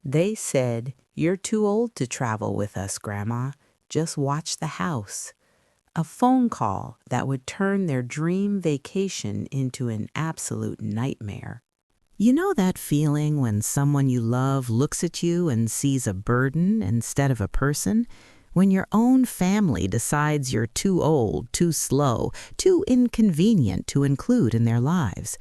They said, "You're too old to travel with us, Grandma. Just watch the house." A phone call that would turn their dream vacation into an absolute nightmare. You know that feeling when someone you love looks at you and sees a burden instead of a person? When your own family decides you're too old, too slow, too inconvenient to include in their lives.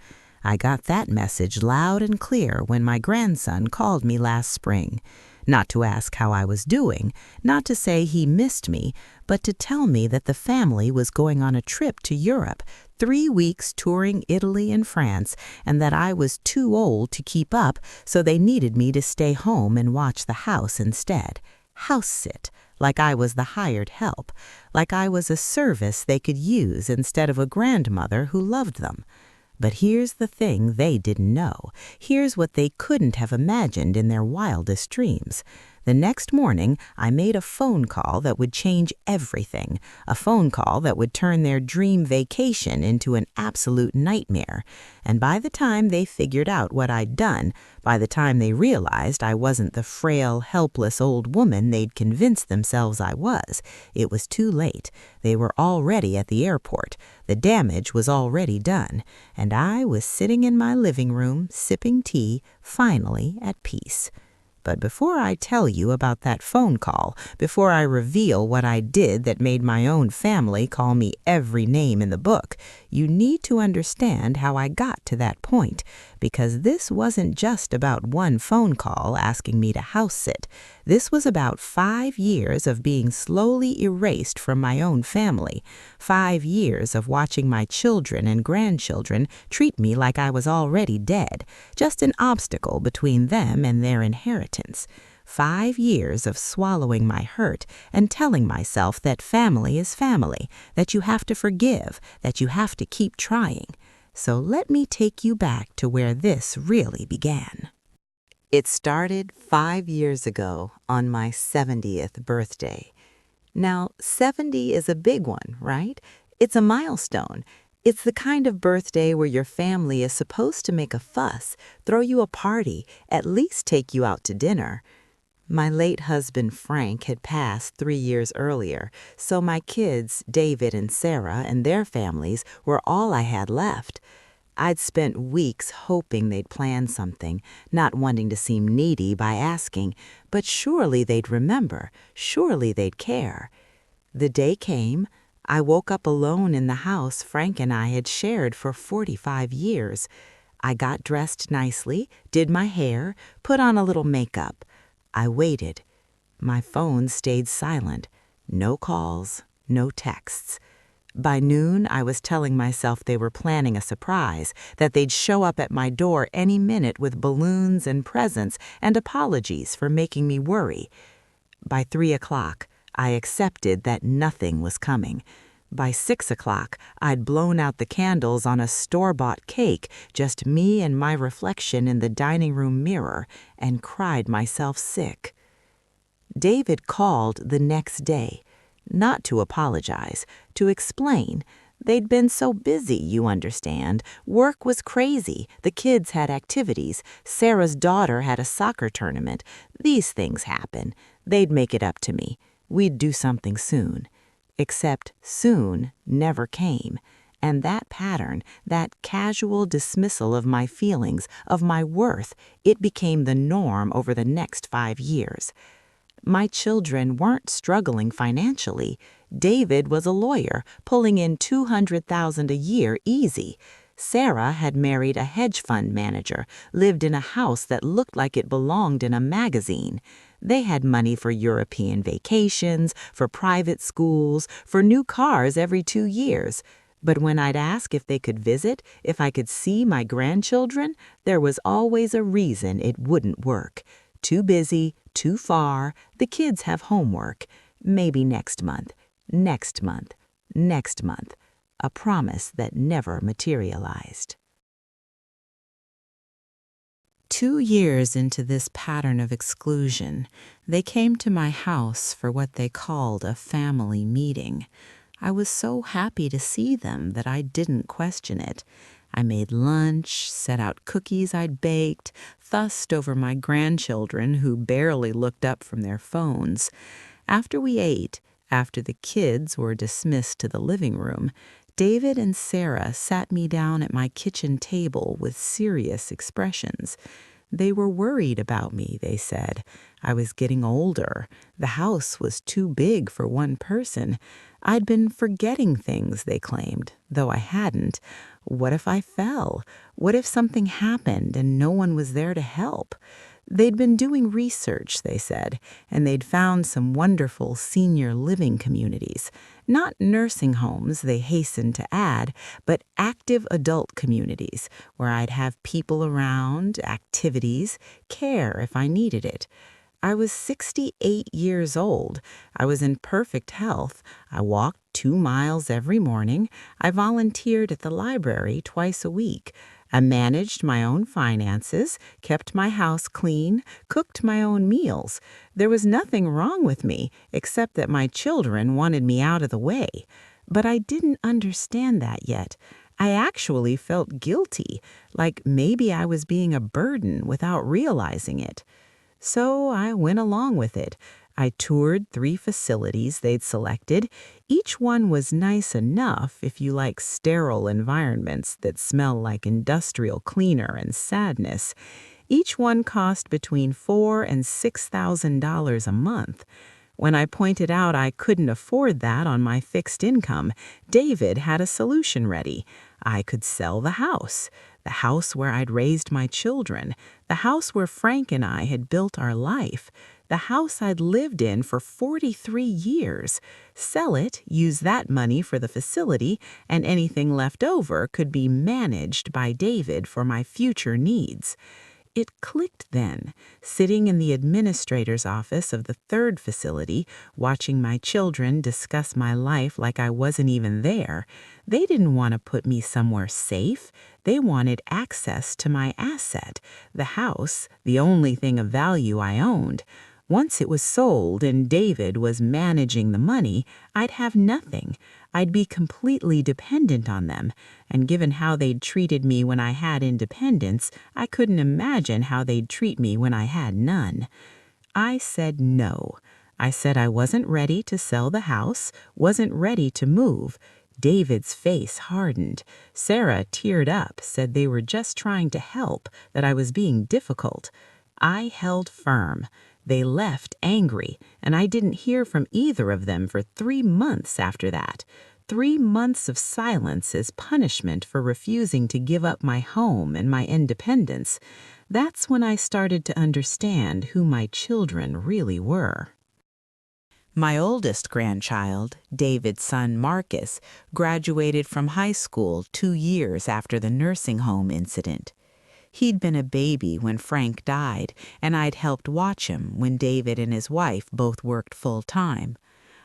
I got that message loud and clear when my grandson called me last spring. Not to ask how I was doing, not to say he missed me, but to tell me that the family was going on a trip to Europe, 3 weeks touring Italy and France, and that I was too old to keep up, so they needed me to stay home and watch the house instead. House sit, like I was the hired help, like I was a service they could use instead of a grandmother who loved them. But here's the thing they didn't know. Here's what they couldn't have imagined in their wildest dreams. The next morning, I made a phone call that would change everything, a phone call that would turn their dream vacation into an absolute nightmare. And by the time they figured out what I'd done, by the time they realized I wasn't the frail, helpless old woman they'd convinced themselves I was, it was too late. They were already at the airport. The damage was already done. And I was sitting in my living room, sipping tea, finally at peace. But before I tell you about that phone call, before I reveal what I did that made my own family call me every name in the book, you need to understand how I got to that point, because this wasn't just about one phone call asking me to house sit. This was about 5 years of being slowly erased from my own family, 5 years of watching my children and grandchildren treat me like I was already dead, just an obstacle between them and their inheritance. 5 years of swallowing my hurt and telling myself that family is family, that you have to forgive, that you have to keep trying. So let me take you back to where this really began. It started 5 years ago on my 70th birthday. Now, 70 is a big one, right? It's a milestone. It's the kind of birthday where your family is supposed to make a fuss, throw you a party, at least take you out to dinner. My late husband Frank had passed 3 years earlier, so my kids, David and Sarah, and their families were all I had left. I'd spent weeks hoping they'd plan something, not wanting to seem needy by asking, but surely they'd remember, surely they'd care. The day came. I woke up alone in the house Frank and I had shared for 45 years. I got dressed nicely, did my hair, put on a little makeup. I waited. My phone stayed silent. No calls, no texts. By noon, I was telling myself they were planning a surprise, that they'd show up at my door any minute with balloons and presents and apologies for making me worry. By 3 o'clock, I accepted that nothing was coming. By 6 o'clock, I'd blown out the candles on a store-bought cake, just me and my reflection in the dining room mirror, and cried myself sick. David called the next day, not to apologize, to explain. They'd been so busy, you understand. Work was crazy. The kids had activities. Sarah's daughter had a soccer tournament. These things happen. They'd make it up to me. We'd do something soon. Except soon never came, and that pattern, that casual dismissal of my feelings, of my worth, it became the norm over the next 5 years. My children weren't struggling financially. David was a lawyer, pulling in $200,000 a year easy. Sarah had married a hedge fund manager, lived in a house that looked like it belonged in a magazine. They had money for European vacations, for private schools, for new cars every 2 years. But when I'd ask if they could visit, if I could see my grandchildren, there was always a reason it wouldn't work. Too busy, too far, the kids have homework. Maybe next month, next month, next month. A promise that never materialized. 2 years into this pattern of exclusion, they came to my house for what they called a family meeting. I was so happy to see them that I didn't question it. I made lunch, set out cookies I'd baked, fussed over my grandchildren who barely looked up from their phones. After we ate, after the kids were dismissed to the living room, David and Sarah sat me down at my kitchen table with serious expressions. They were worried about me, they said. I was getting older. The house was too big for one person. I'd been forgetting things, they claimed, though I hadn't. What if I fell? What if something happened and no one was there to help? They'd been doing research, they said, and they'd found some wonderful senior living communities. Not nursing homes, they hastened to add, but active adult communities where I'd have people around, activities, care if I needed it. I was 68 years old. I was in perfect health. I walked 2 miles every morning. I volunteered at the library twice a week. I managed my own finances, kept my house clean, cooked my own meals. There was nothing wrong with me, except that my children wanted me out of the way. But I didn't understand that yet. I actually felt guilty, like maybe I was being a burden without realizing it. So I went along with it. I toured 3 facilities they'd selected. Each one was nice enough if you like sterile environments that smell like industrial cleaner and sadness. Each one cost between $4,000 and $6,000 a month. When I pointed out I couldn't afford that on my fixed income, David had a solution ready. I could sell the house where I'd raised my children, the house where Frank and I had built our life, the house I'd lived in for 43 years. Sell it, use that money for the facility, and anything left over could be managed by David for my future needs. It clicked then, sitting in the administrator's office of the 3rd facility, watching my children discuss my life like I wasn't even there. They didn't want to put me somewhere safe. They wanted access to my asset, the house, the only thing of value I owned. Once it was sold and David was managing the money, I'd have nothing. I'd be completely dependent on them, and given how they'd treated me when I had independence, I couldn't imagine how they'd treat me when I had none. I said no. I said I wasn't ready to sell the house, wasn't ready to move. David's face hardened. Sarah teared up, said they were just trying to help, that I was being difficult. I held firm. They left angry, and I didn't hear from either of them for 3 months after that. 3 months of silence as punishment for refusing to give up my home and my independence. That's when I started to understand who my children really were. My oldest grandchild, David's son Marcus, graduated from high school 2 years after the nursing home incident. He'd been a baby when Frank died, and I'd helped watch him when David and his wife both worked full-time.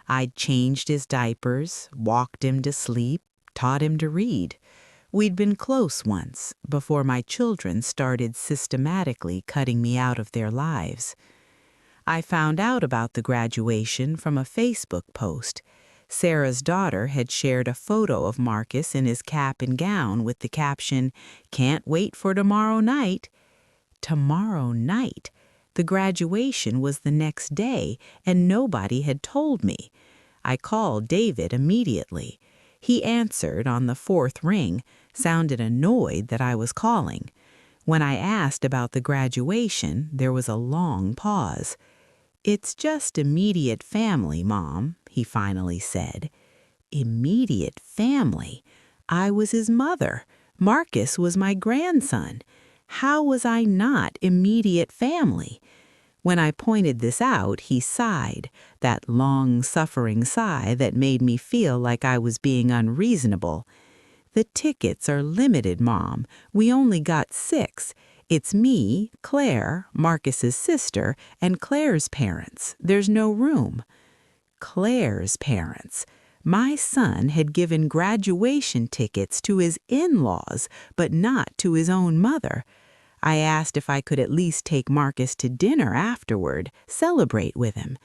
I'd changed his diapers, walked him to sleep, taught him to read. We'd been close once, before my children started systematically cutting me out of their lives. I found out about the graduation from a Facebook post. Sarah's daughter had shared a photo of Marcus in his cap and gown with the caption, "Can't wait for tomorrow night." Tomorrow night. The graduation was the next day, and nobody had told me. I called David immediately. He answered on the 4th ring, sounded annoyed that I was calling. When I asked about the graduation, there was a long pause. "It's just immediate family, Mom," he finally said. Immediate family? I was his mother. Marcus was my grandson. How was I not immediate family? When I pointed this out, he sighed, that long-suffering sigh that made me feel like I was being unreasonable. "The tickets are limited, Mom. We only got 6. It's me, Claire, Marcus's sister, and Claire's parents. There's no room." Claire's parents. My son had given graduation tickets to his in-laws, but not to his own mother. I asked if I could at least take Marcus to dinner afterward, celebrate with him.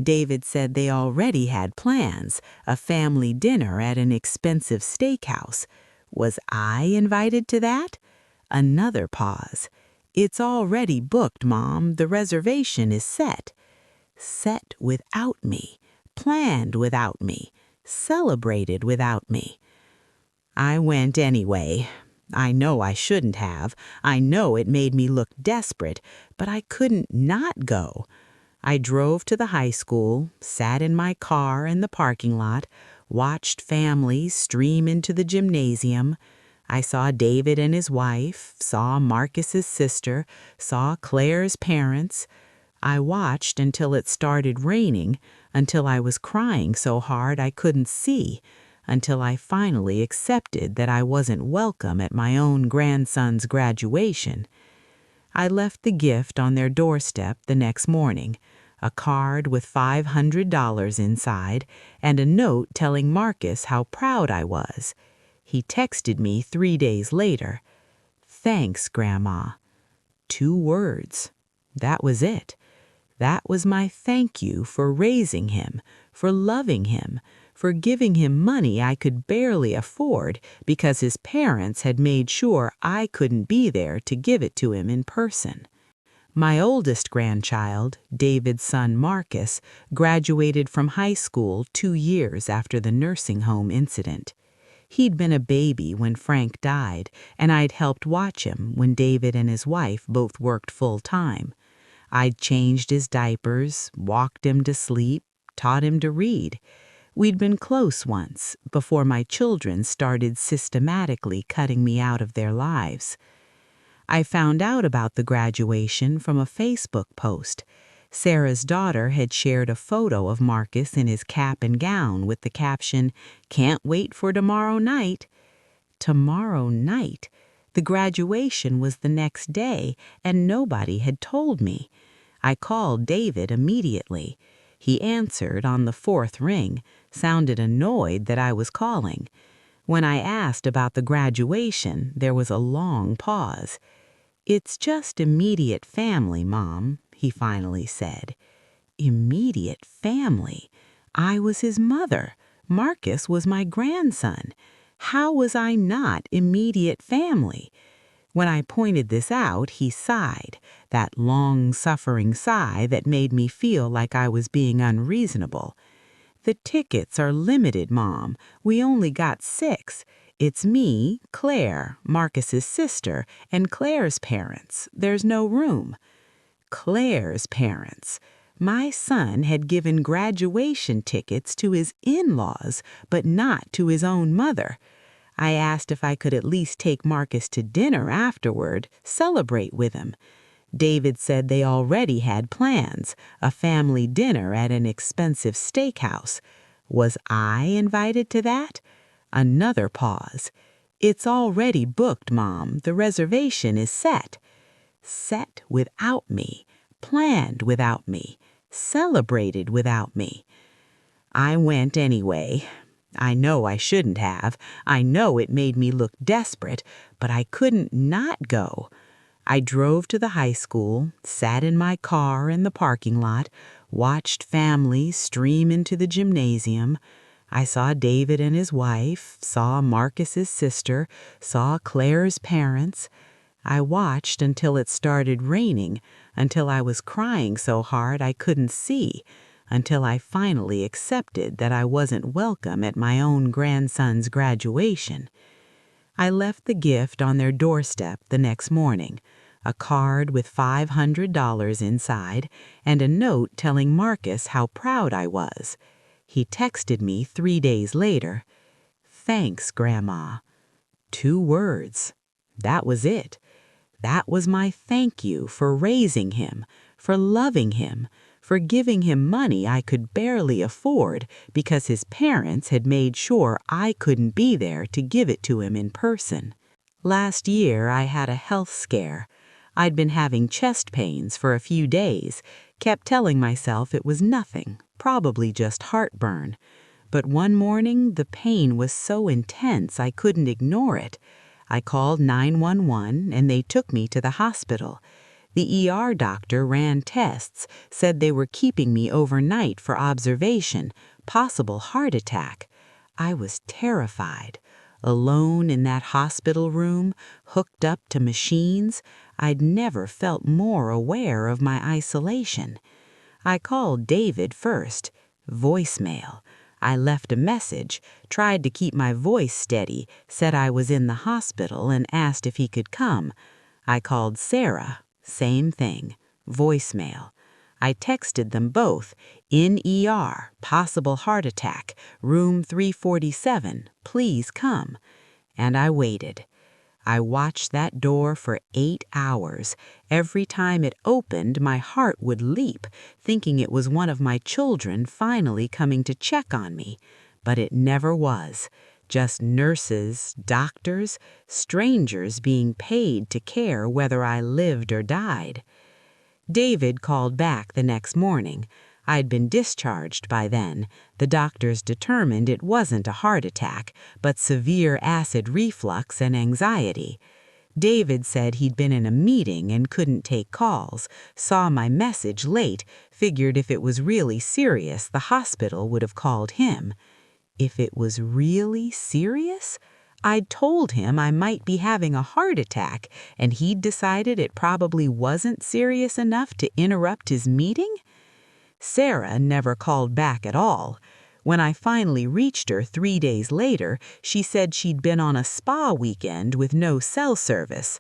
David said they already had plans, a family dinner at an expensive steakhouse. Was I invited to that? Another pause. It's already booked, Mom. The reservation is set. Set without me, planned without me, celebrated without me. I went anyway. I know I shouldn't have. I know it made me look desperate, but I couldn't not go. I drove to the high school, sat in my car in the parking lot, watched families stream into the gymnasium. I saw David and his wife, saw Marcus's sister, saw Claire's parents. I watched until it started raining, until I was crying so hard I couldn't see, until I finally accepted that I wasn't welcome at my own grandson's graduation. I left the gift on their doorstep the next morning, a card with $500 inside and a note telling Marcus how proud I was. He texted me 3 days later. "Thanks, Grandma." 2 words. That was it. That was my thank you for raising him, for loving him, for giving him money I could barely afford because his parents had made sure I couldn't be there to give it to him in person. My oldest grandchild, David's son Marcus, graduated from high school 2 years after the nursing home incident. He'd been a baby when Frank died, and I'd helped watch him when David and his wife both worked full-time. I'd changed his diapers, walked him to sleep, taught him to read. We'd been close once, before my children started systematically cutting me out of their lives. I found out about the graduation from a Facebook post. Sarah's daughter had shared a photo of Marcus in his cap and gown with the caption, "Can't wait for tomorrow night." Tomorrow night? The graduation was the next day, and nobody had told me. I called David immediately. He answered on the 4th ring, sounded annoyed that I was calling. When I asked about the graduation, there was a long pause. "It's just immediate family, Mom," he finally said. Immediate family? I was his mother. Marcus was my grandson. How was I not immediate family? When I pointed this out, he sighed, that long-suffering sigh that made me feel like I was being unreasonable. "The tickets are limited, Mom. We only got 6. It's me, Claire, Marcus's sister, and Claire's parents. There's no room." Claire's parents. My son had given graduation tickets to his in-laws, but not to his own mother. I asked if I could at least take Marcus to dinner afterward, celebrate with him. David said they already had plans, a family dinner at an expensive steakhouse. Was I invited to that? Another pause. "It's already booked, Mom. The reservation is set." Set without me, planned without me, celebrated without me. I went anyway. I know I shouldn't have. I know it made me look desperate, but I couldn't not go. I drove to the high school, sat in my car in the parking lot, watched families stream into the gymnasium. I saw David and his wife, saw Marcus's sister, saw Claire's parents. I watched until it started raining, until I was crying so hard I couldn't see, until I finally accepted that I wasn't welcome at my own grandson's graduation. I left the gift on their doorstep the next morning, a card with $500 inside and a note telling Marcus how proud I was. He texted me 3 days later. "Thanks, Grandma." 2 words. That was it. That was my thank you for raising him, for loving him, for giving him money I could barely afford because his parents had made sure I couldn't be there to give it to him in person. Last year I had a health scare. I'd been having chest pains for a few days, kept telling myself it was nothing, probably just heartburn. But one morning the pain was so intense I couldn't ignore it. I called 911 and they took me to the hospital. The ER doctor ran tests, said they were keeping me overnight for observation, possible heart attack. I was terrified. alone in that hospital room, hooked up to machines, I'd never felt more aware of my isolation. I called David first. Voicemail. I left a message, tried to keep my voice steady, said I was in the hospital and asked if he could come. I called Sarah. Same thing. Voicemail. I texted them both. In ER, possible heart attack, room 347, please come. And I waited. I watched that door for 8 hours. Every time it opened, my heart would leap, thinking it was one of my children finally coming to check on me. But it never was. Just nurses, doctors, strangers being paid to care whether I lived or died. David called back the next morning. I'd been discharged by then. The doctors determined it wasn't a heart attack, but severe acid reflux and anxiety. David said he'd been in a meeting and couldn't take calls, saw my message late, figured if it was really serious, the hospital would have called him. If it was really serious? I'd told him I might be having a heart attack, and he'd decided it probably wasn't serious enough to interrupt his meeting? Sarah never called back at all. When I finally reached her 3 days later, she said she'd been on a spa weekend with no cell service.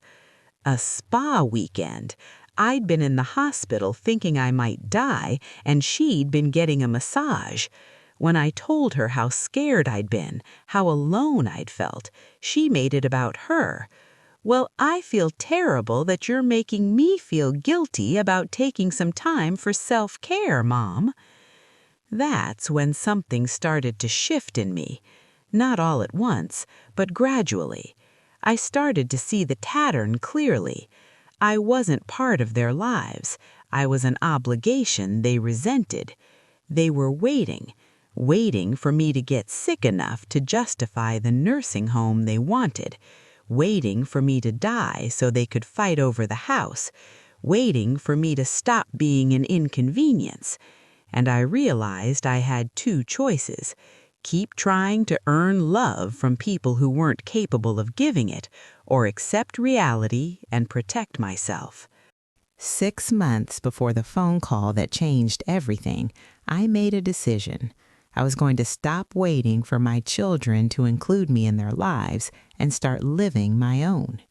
A spa weekend? I'd been in the hospital thinking I might die, and she'd been getting a massage. When I told her how scared I'd been, how alone I'd felt, she made it about her. Well, I feel terrible that you're making me feel guilty about taking some time for self-care, Mom. That's when something started to shift in me. Not all at once, but gradually. I started to see the pattern clearly. I wasn't part of their lives. I was an obligation they resented. They were waiting for me to get sick enough to justify the nursing home they wanted, waiting for me to die so they could fight over the house, waiting for me to stop being an inconvenience. And I realized I had 2 choices: keep trying to earn love from people who weren't capable of giving it, or accept reality and protect myself. 6 months before the phone call that changed everything, I made a decision. I was going to stop waiting for my children to include me in their lives and start living my own.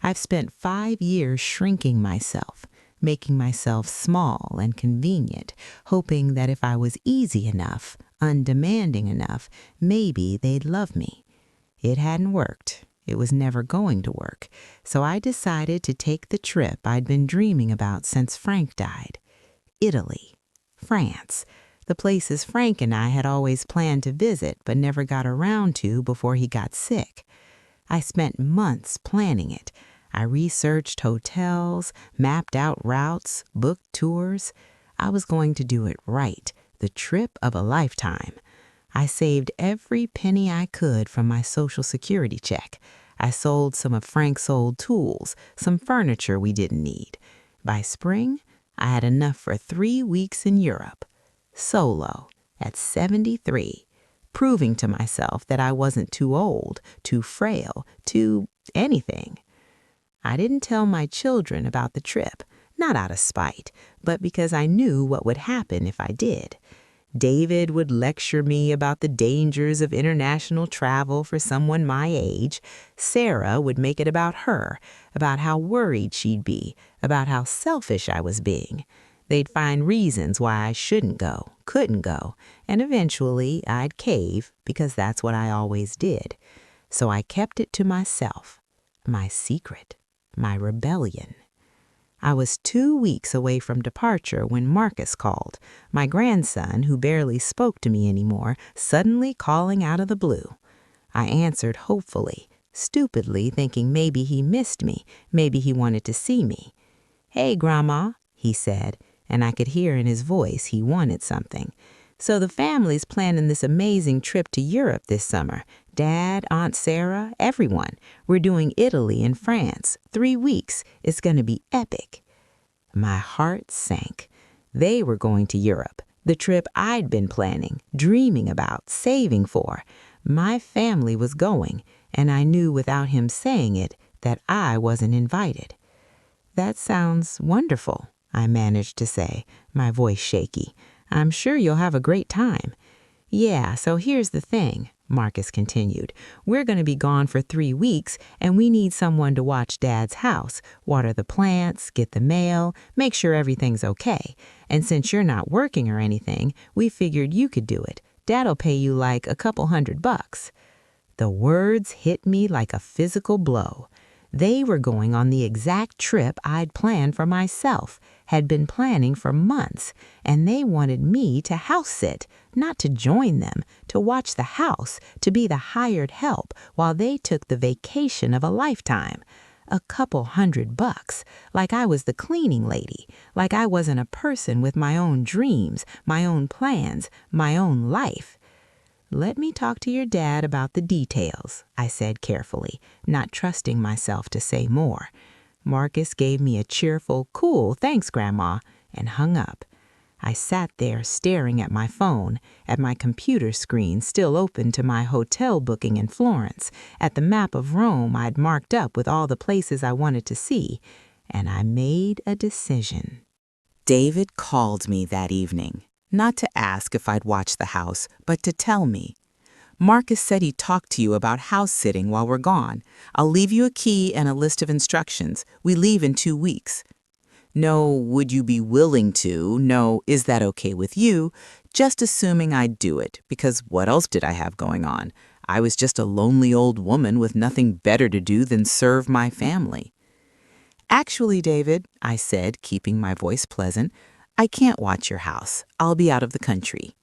I've spent 5 years shrinking myself, making myself small and convenient, hoping that if I was easy enough, undemanding enough, maybe they'd love me. It hadn't worked. It was never going to work. So I decided to take the trip I'd been dreaming about since Frank died. Italy, France, the places Frank and I had always planned to visit but never got around to before he got sick. I spent months planning it. I researched hotels, mapped out routes, booked tours. I was going to do it right, the trip of a lifetime. I saved every penny I could from my Social Security check. I sold some of Frank's old tools, some furniture we didn't need. By spring, I had enough for 3 weeks in Europe. Solo, at 73, proving to myself that I wasn't too old, too frail, too anything. I didn't tell my children about the trip, not out of spite, but because I knew what would happen if I did. David would lecture me about the dangers of international travel for someone my age. Sarah would make it about her, about how worried she'd be, about how selfish I was being. They'd find reasons why I shouldn't go, couldn't go, and eventually I'd cave because that's what I always did. So I kept it to myself, my secret, my rebellion. I was 2 weeks away from departure when Marcus called, my grandson, who barely spoke to me anymore, suddenly calling out of the blue. I answered hopefully, stupidly thinking maybe he missed me, maybe he wanted to see me. "Hey, Grandma," he said, and I could hear in his voice he wanted something. "So the family's planning this amazing trip to Europe this summer. Dad, Aunt Sarah, everyone. We're doing Italy and France. 3 weeks. It's going to be epic." My heart sank. They were going to Europe, the trip I'd been planning, dreaming about, saving for. My family was going, and I knew without him saying it that I wasn't invited. "That sounds wonderful," I managed to say, my voice shaky. "I'm sure you'll have a great time." "Yeah, so here's the thing," Marcus continued. "We're going to be gone for 3 weeks, and we need someone to watch Dad's house, water the plants, get the mail, make sure everything's okay. And since you're not working or anything, we figured you could do it. Dad'll pay you like a couple $100. The words hit me like a physical blow. They were going on the exact trip I'd planned for myself, had been planning for months, and they wanted me to house sit, not to join them, to watch the house, to be the hired help while they took the vacation of a lifetime. A couple $100, like I was the cleaning lady, like I wasn't a person with my own dreams, my own plans, my own life. "Let me talk to your dad about the details," I said carefully, not trusting myself to say more. Marcus gave me a cheerful, "Cool, thanks, Grandma," and hung up. I sat there staring at my phone, at my computer screen still open to my hotel booking in Florence, at the map of Rome I'd marked up with all the places I wanted to see, and I made a decision. David called me that evening, not to ask if I'd watch the house, but to tell me. "Marcus said he'd talk to you about house sitting while we're gone. I'll leave you a key and a list of instructions. We leave in 2 weeks. No, would you be willing to? No, is that okay with you? Just assuming I'd do it, because what else did I have going on? I was just a lonely old woman with nothing better to do than serve my family." "Actually, David," I said, keeping my voice pleasant, "I can't watch your house. I'll be out of the country."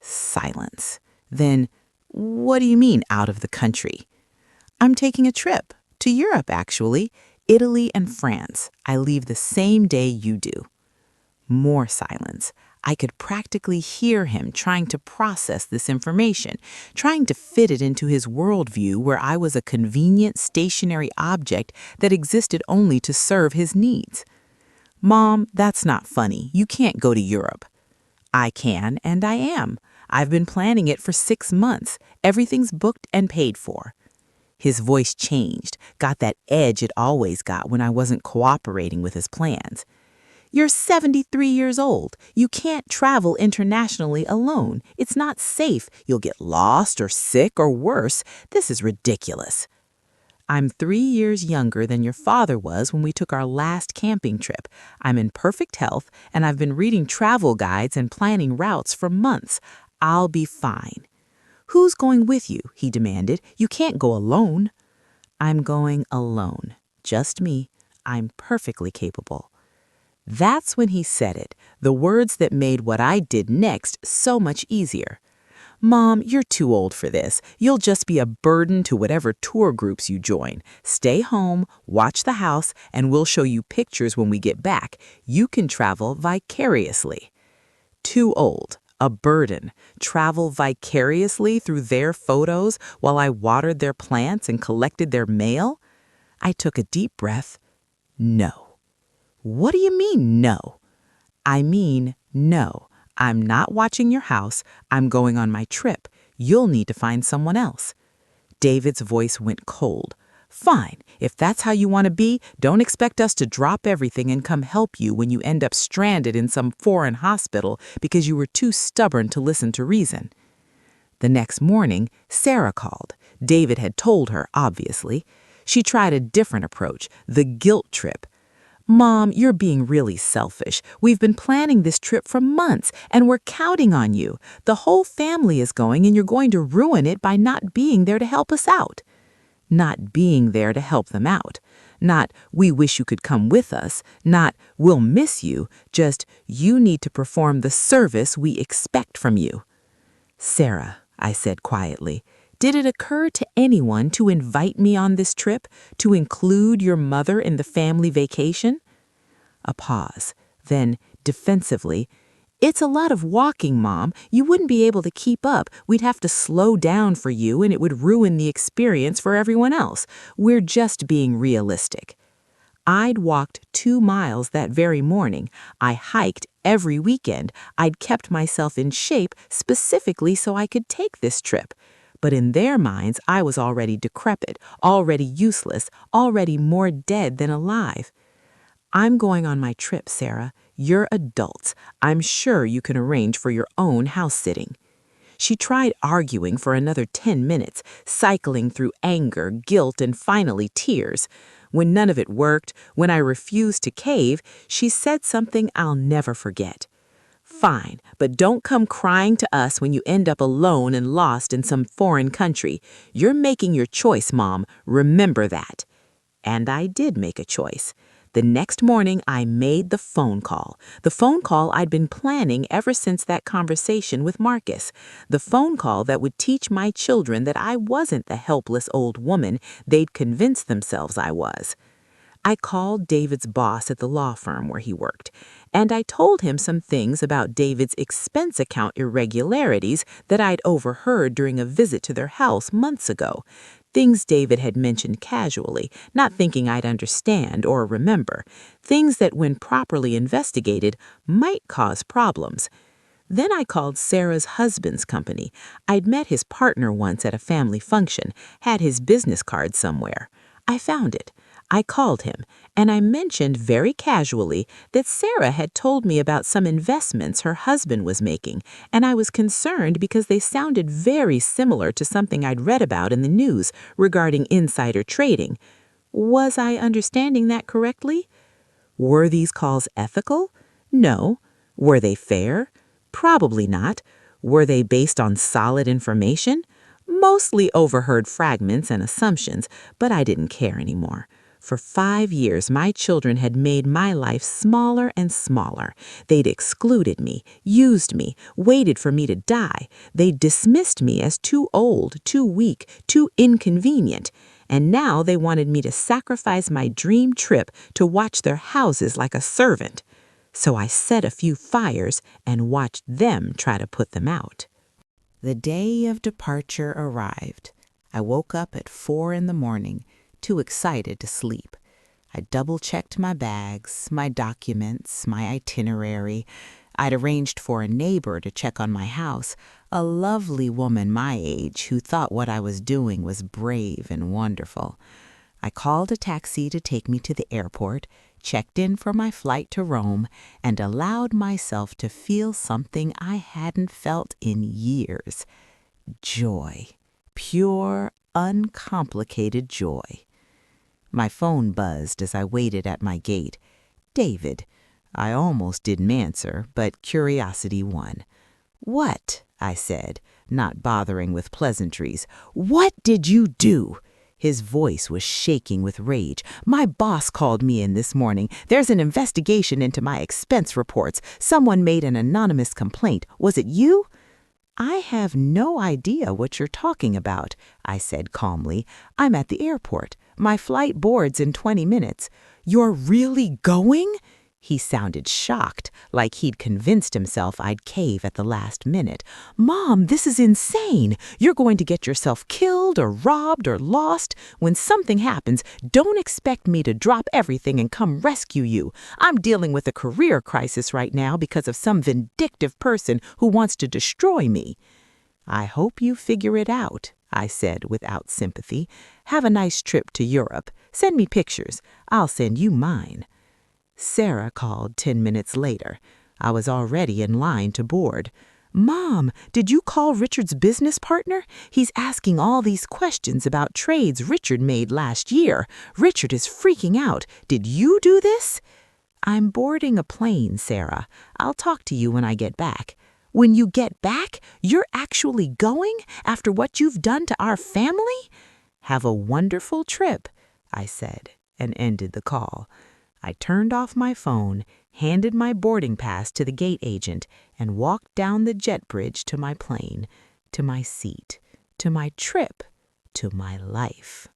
Silence. Then, "What do you mean, out of the country?" "I'm taking a trip. To Europe, actually. Italy and France. I leave the same day you do." More silence. I could practically hear him trying to process this information, trying to fit it into his worldview where I was a convenient stationary object that existed only to serve his needs. "Mom, that's not funny. You can't go to Europe." "I can, and I am. I've been planning it for 6 months. Everything's booked and paid for." His voice changed, got that edge it always got when I wasn't cooperating with his plans. "You're 73 years old. You can't travel internationally alone. It's not safe. You'll get lost or sick or worse. This is ridiculous." "I'm 3 years younger than your father was when we took our last camping trip. I'm in perfect health, and I've been reading travel guides and planning routes for months. I'll be fine." "Who's going with you?" he demanded. "You can't go alone." "I'm going alone. Just me. I'm perfectly capable." That's when he said it, the words that made what I did next so much easier. "Mom, you're too old for this. You'll just be a burden to whatever tour groups you join. Stay home, watch the house, and we'll show you pictures when we get back. You can travel vicariously." Too old, a burden, travel vicariously through their photos while I watered their plants and collected their mail? I took a deep breath. No. "What do you mean, no?" "I mean, no. I'm not watching your house. I'm going on my trip. You'll need to find someone else." David's voice went cold. "Fine. If that's how you want to be, don't expect us to drop everything and come help you when you end up stranded in some foreign hospital because you were too stubborn to listen to reason." The next morning, Sarah called. David had told her, obviously. She tried a different approach, the guilt trip. "Mom, you're being really selfish. We've been planning this trip for months, and we're counting on you. The whole family is going, and you're going to ruin it by not being there to help us out." Not being there to help them out. Not, "We wish you could come with us." Not, "We'll miss you." Just, "You need to perform the service we expect from you." "Sarah," I said quietly, "did it occur to anyone to invite me on this trip, to include your mother in the family vacation?" A pause. Then, defensively, "It's a lot of walking, Mom. You wouldn't be able to keep up. We'd have to slow down for you, and it would ruin the experience for everyone else. We're just being realistic." I'd walked 2 miles that very morning. I hiked every weekend. I'd kept myself in shape specifically so I could take this trip. but in their minds I was already decrepit, already useless, already more dead than alive. "I'm going on my trip, Sarah. You're adults. I'm sure you can arrange for your own house sitting." She tried arguing for another 10 minutes, cycling through anger, guilt, and finally tears. When none of it worked, when I refused to cave, she said something I'll never forget. "Fine, but don't come crying to us when you end up alone and lost in some foreign country. You're making your choice, Mom. Remember that." And I did make a choice. The next morning, I made the phone call I'd been planning ever since that conversation with Marcus, the phone call that would teach my children that I wasn't the helpless old woman they'd convinced themselves I was. I called David's boss at the law firm where he worked, and I told him some things about David's expense account irregularities that I'd overheard during a visit to their house months ago. Things David had mentioned casually, not thinking I'd understand or remember. Things that, when properly investigated, might cause problems. Then I called Sarah's husband's company. I'd met his partner once at a family function, had his business card somewhere. I found it. I called him, and I mentioned very casually that Sarah had told me about some investments her husband was making, and I was concerned because they sounded very similar to something I'd read about in the news regarding insider trading. Was I understanding that correctly? Were these calls ethical? No. Were they fair? Probably not. Were they based on solid information? Mostly overheard fragments and assumptions, but I didn't care anymore. For 5 years, my children had made my life smaller and smaller. They'd excluded me, used me, waited for me to die. They'd dismissed me as too old, too weak, too inconvenient. And now they wanted me to sacrifice my dream trip to watch their houses like a servant. So I set a few fires and watched them try to put them out. The day of departure arrived. I woke up at 4 in the morning, too excited to sleep. I double-checked my bags, my documents, my itinerary. I'd arranged for a neighbor to check on my house, a lovely woman my age who thought what I was doing was brave and wonderful. I called a taxi to take me to the airport, checked in for my flight to Rome, and allowed myself to feel something I hadn't felt in years. Joy. Pure, uncomplicated joy. My phone buzzed as I waited at my gate. David. I almost didn't answer, but curiosity won. "What?" I said, not bothering with pleasantries. "What did you do?" His voice was shaking with rage. "My boss called me in this morning. There's an investigation into my expense reports. Someone made an anonymous complaint. Was it you?" "I have no idea what you're talking about," I said calmly. "I'm at the airport. My flight boards in 20 minutes. "You're really going?" He sounded shocked, like he'd convinced himself I'd cave at the last minute. "Mom, this is insane. You're going to get yourself killed or robbed or lost. When something happens, don't expect me to drop everything and come rescue you. I'm dealing with a career crisis right now because of some vindictive person who wants to destroy me." "I hope you figure it out," I said without sympathy. "Have a nice trip to Europe. Send me pictures. I'll send you mine." Sarah called 10 minutes later. I was already in line to board. "Mom, did you call Richard's business partner? He's asking all these questions about trades Richard made last year. Richard is freaking out. Did you do this?" "I'm boarding a plane, Sarah. I'll talk to you when I get back." "When you get back? You're actually going? After what you've done to our family?" "Have a wonderful trip," I said, and ended the call. I turned off my phone, handed my boarding pass to the gate agent, and walked down the jet bridge to my plane, to my seat, to my trip, to my life.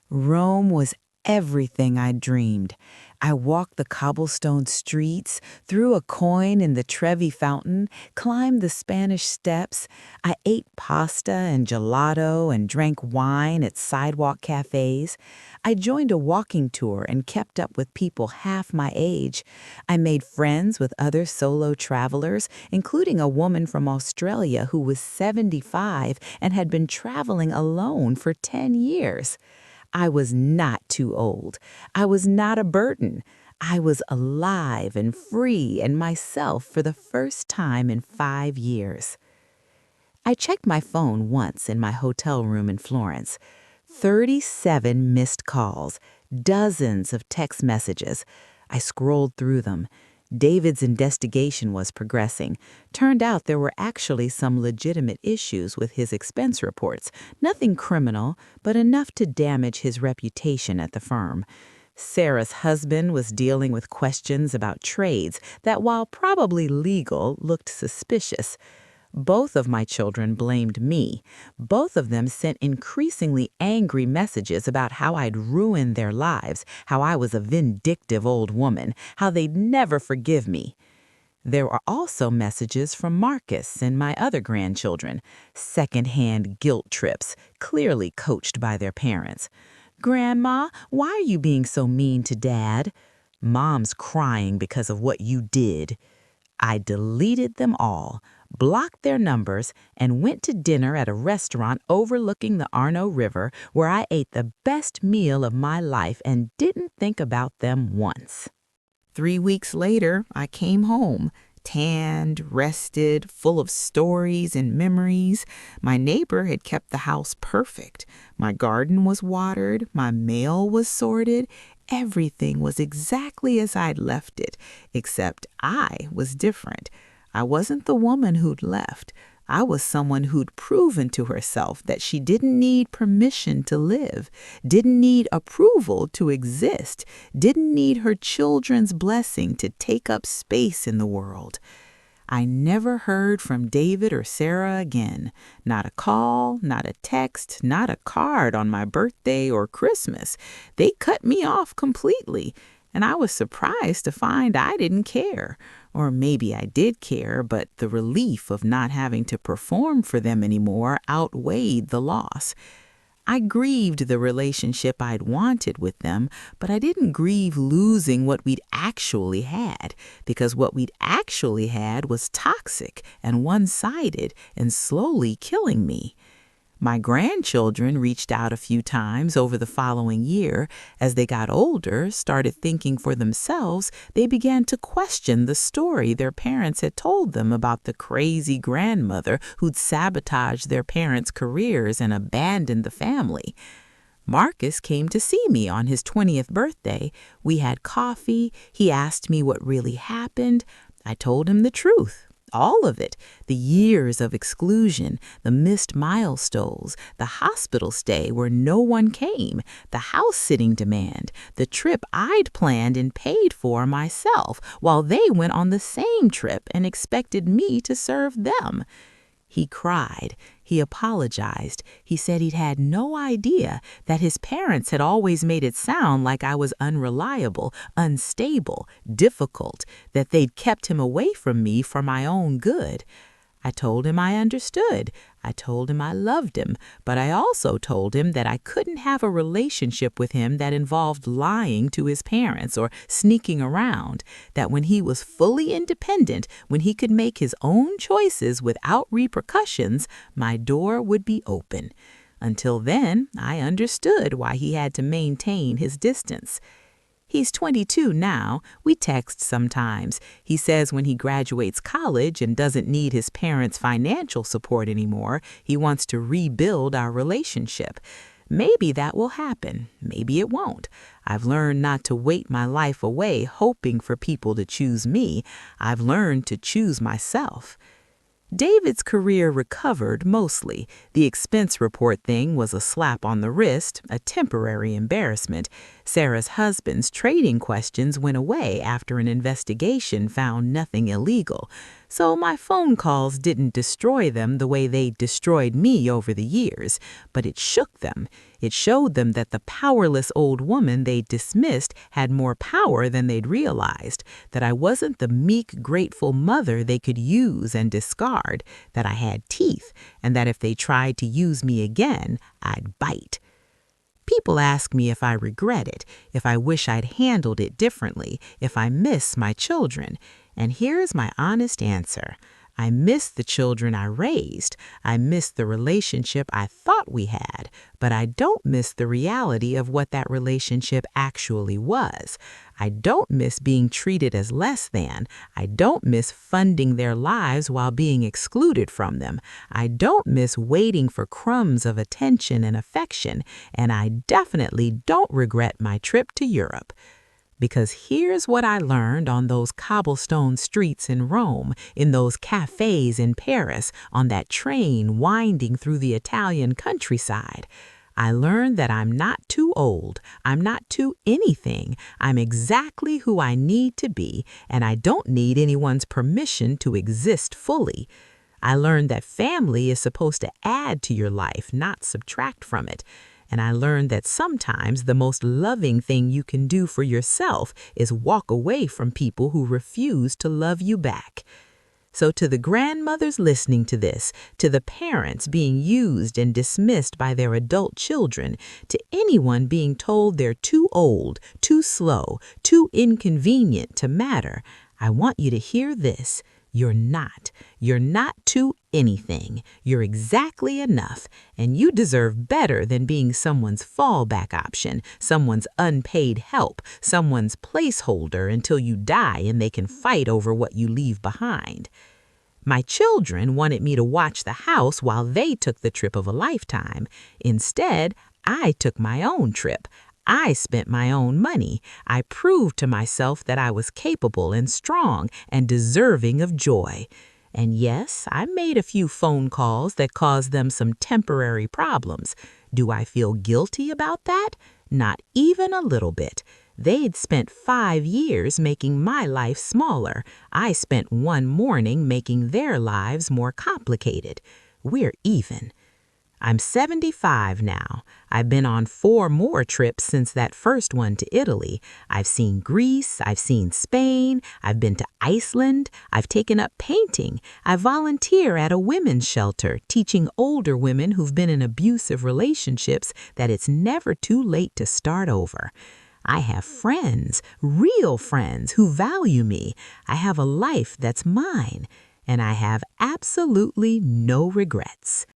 Rome was Everything I dreamed. I walked the cobblestone streets, threw a coin in the Trevi fountain, climbed the Spanish steps. I ate pasta and gelato and drank wine at sidewalk cafes. I joined a walking tour and kept up with people half my age. I made friends with other solo travelers, including a woman from Australia who was 75 and had been traveling alone for 10 years. I was not too old. I was not a burden. I was alive and free and myself for the first time in 5 years. I checked my phone once in my hotel room in Florence. 37 missed calls, dozens of text messages. I scrolled through them. David's investigation was progressing. Turned out there were actually some legitimate issues with his expense reports. Nothing criminal, but enough to damage his reputation at the firm. Sarah's husband was dealing with questions about trades that, while probably legal, looked suspicious. Both of my children blamed me. Both of them sent increasingly angry messages about how I'd ruined their lives, how I was a vindictive old woman, how they'd never forgive me. There were also messages from Marcus and my other grandchildren, secondhand guilt trips, clearly coached by their parents. "Grandma, why are you being so mean to Dad?" "Mom's crying because of what you did." I deleted them all, blocked their numbers, and went to dinner at a restaurant overlooking the Arno River where I ate the best meal of my life and didn't think about them once. 3 weeks later, I came home, tanned, rested, full of stories and memories. My neighbor had kept the house perfect. My garden was watered, my mail was sorted. Everything was exactly as I'd left it, except I was different. I wasn't the woman who'd left. I was someone who'd proven to herself that she didn't need permission to live, didn't need approval to exist, didn't need her children's blessing to take up space in the world. I never heard from David or Sarah again. Not a call, not a text, not a card on my birthday or Christmas. They cut me off completely, and I was surprised to find I didn't care. Or maybe I did care, but the relief of not having to perform for them anymore outweighed the loss. I grieved the relationship I'd wanted with them, but I didn't grieve losing what we'd actually had, because what we'd actually had was toxic and one-sided and slowly killing me. My grandchildren reached out a few times over the following year. As they got older, started thinking for themselves, they began to question the story their parents had told them about the crazy grandmother who'd sabotaged their parents' careers and abandoned the family. Marcus came to see me on his 20th birthday. We had coffee. He asked me what really happened. I told him the truth. All of it, the years of exclusion, the missed milestones, the hospital stay where no one came, the house-sitting demand, the trip I'd planned and paid for myself while they went on the same trip and expected me to serve them. He cried. He apologized. He said he'd had no idea that his parents had always made it sound like I was unreliable, unstable, difficult, that they'd kept him away from me for my own good. I told him I understood. I told him I loved him, but I also told him that I couldn't have a relationship with him that involved lying to his parents or sneaking around, that when he was fully independent, when he could make his own choices without repercussions, my door would be open. Until then, I understood why he had to maintain his distance. He's 22 now. We text sometimes. He says when he graduates college and doesn't need his parents' financial support anymore, he wants to rebuild our relationship. Maybe that will happen. Maybe it won't. I've learned not to wait my life away hoping for people to choose me. I've learned to choose myself. David's career recovered mostly. The expense report thing was a slap on the wrist, a temporary embarrassment. Sarah's husband's trading questions went away after an investigation found nothing illegal. So my phone calls didn't destroy them the way they destroyed me over the years, but it shook them. It showed them that the powerless old woman they dismissed had more power than they'd realized, that I wasn't the meek, grateful mother they could use and discard, that I had teeth, and that if they tried to use me again, I'd bite. People ask me if I regret it, if I wish I'd handled it differently, if I miss my children. And here's my honest answer. I miss the children I raised. I miss the relationship I thought we had, but I don't miss the reality of what that relationship actually was. I don't miss being treated as less than. I don't miss funding their lives while being excluded from them. I don't miss waiting for crumbs of attention and affection, and I definitely don't regret my trip to Europe. Because here's what I learned on those cobblestone streets in Rome, in those cafes in Paris, on that train winding through the Italian countryside. I learned that I'm not too old, I'm not too anything, I'm exactly who I need to be, and I don't need anyone's permission to exist fully. I learned that family is supposed to add to your life, not subtract from it. And I learned that sometimes the most loving thing you can do for yourself is walk away from people who refuse to love you back. So to the grandmothers listening to this, to the parents being used and dismissed by their adult children, to anyone being told they're too old, too slow, too inconvenient to matter, I want you to hear this. You're not. You're not too anything. You're exactly enough, and you deserve better than being someone's fallback option, someone's unpaid help, someone's placeholder until you die and they can fight over what you leave behind. My children wanted me to watch the house while they took the trip of a lifetime. Instead, I took my own trip. I spent my own money. I proved to myself that I was capable and strong and deserving of joy. And yes, I made a few phone calls that caused them some temporary problems. Do I feel guilty about that? Not even a little bit. They'd spent 5 years making my life smaller. I spent one morning making their lives more complicated. We're even. I'm 75 now. I've been on 4 more trips since that first one to Italy. I've seen Greece, I've seen Spain, I've been to Iceland, I've taken up painting. I volunteer at a women's shelter, teaching older women who've been in abusive relationships that it's never too late to start over. I have friends, real friends, who value me. I have a life that's mine, and I have absolutely no regrets.